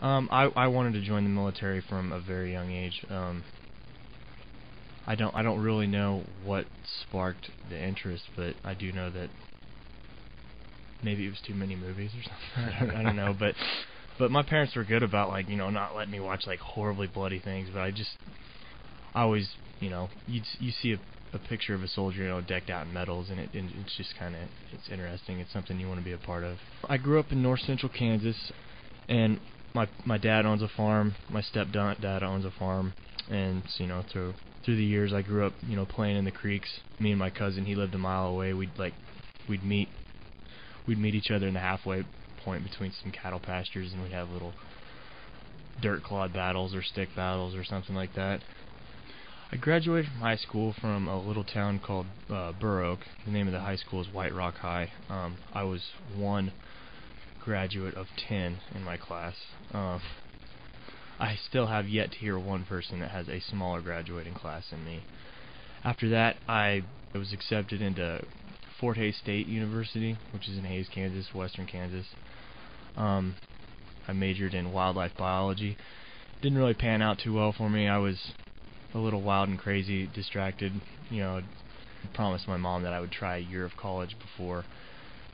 I wanted to join the military from a very young age. I don't really know what sparked the interest, but I do know that maybe it was too many movies or something. I don't know, but my parents were good about, like, not letting me watch like horribly bloody things. But I always, you see a picture of a soldier, decked out in medals, and it's just it's interesting. It's something you want to be a part of. I grew up in north central Kansas, and my dad owns a farm. My stepdad owns a farm, and through the years I grew up, playing in the creeks. Me and my cousin, he lived a mile away. We'd meet each other in the halfway point between some cattle pastures, and we'd have little dirt clod battles or stick battles or something like that. I graduated from high school from a little town called Burr Oak. The name of the high school is White Rock High. I was one graduate of 10 in my class. I still have yet to hear one person that has a smaller graduating class than me. After that, I was accepted into Fort Hays State University, which is in Hays, Kansas, western Kansas. I majored in wildlife biology. Didn't really pan out too well for me. I was a little wild and crazy, distracted. I promised my mom that I would try a year of college before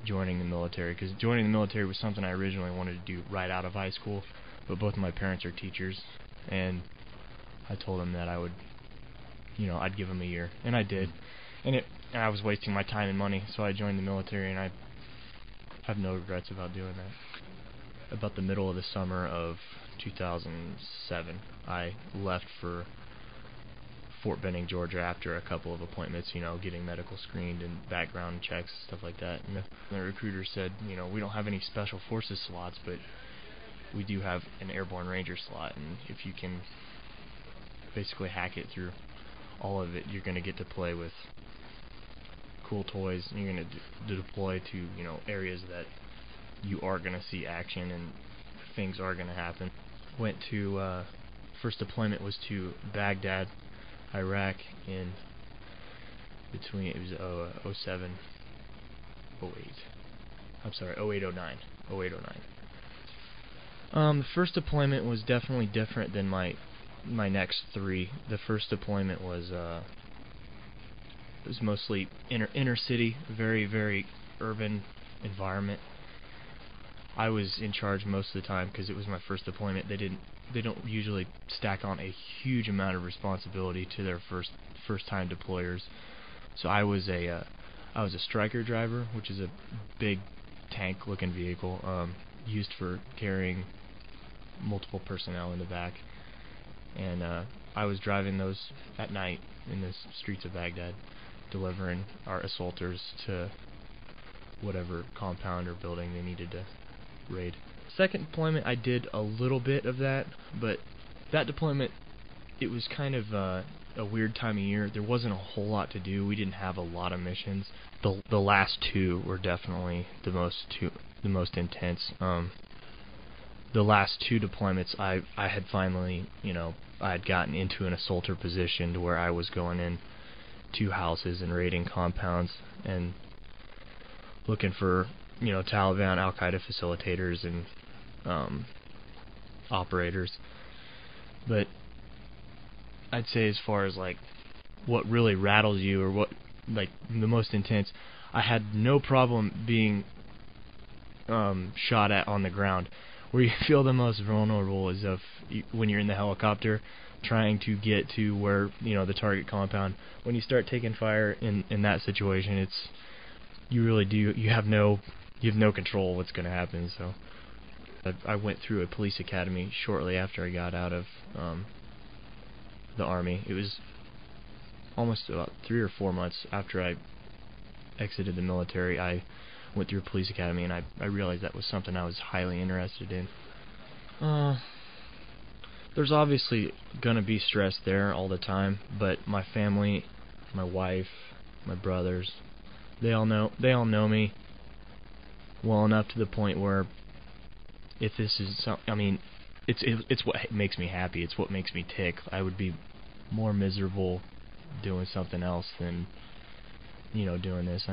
joining the military, because joining the military was something I originally wanted to do right out of high school, but both of my parents are teachers, and I told them that I would, I'd give them a year, and I did, and I was wasting my time and money, so I joined the military, and I have no regrets about doing that. About the middle of the summer of 2007, I left for Fort Benning, Georgia, after a couple of appointments, getting medical screened and background checks, stuff like that. And the recruiter said, we don't have any special forces slots, but we do have an airborne ranger slot, and if you can basically hack it through all of it, you're going to get to play with cool toys, and you're going to deploy to, areas that you are going to see action and things are going to happen. Went to, first deployment was to Baghdad, Iraq, in between, it was 07, 08. I'm sorry, 08, 09. 08, 09. The first deployment was definitely different than my next three. The first deployment was it was mostly inner city, very, very urban environment. I was in charge most of the time because it was my first deployment. They don't usually stack on a huge amount of responsibility to their first time deployers. So I was a striker driver, which is a big tank looking vehicle used for carrying multiple personnel in the back, and I was driving those at night in the streets of Baghdad, delivering our assaulters to whatever compound or building they needed to raid. Second deployment, I did a little bit of that, but that deployment, it was kind of a weird time of year. There wasn't a whole lot to do. We didn't have a lot of missions. The last two were definitely the most intense. The last two deployments, I had finally, I had gotten into an assaulter position to where I was going in to houses and raiding compounds and looking for, Taliban, Al-Qaeda facilitators and operators. But I'd say as far as like what really rattles you or what like the most intense, I had no problem being shot at on the ground. Where you feel the most vulnerable is when you're in the helicopter trying to get to where the target compound. When you start taking fire in that situation, you really do, you have no control of what's going to happen. So I went through a police academy shortly after I got out of the Army. It was almost about 3 or 4 months after I exited the military. I went through a police academy, and I realized that was something I was highly interested in. There's obviously going to be stress there all the time, but my family, my wife, my brothers, they all know me well enough to the point where if this is it's what makes me happy. It's what makes me tick. I would be more miserable doing something else than doing this.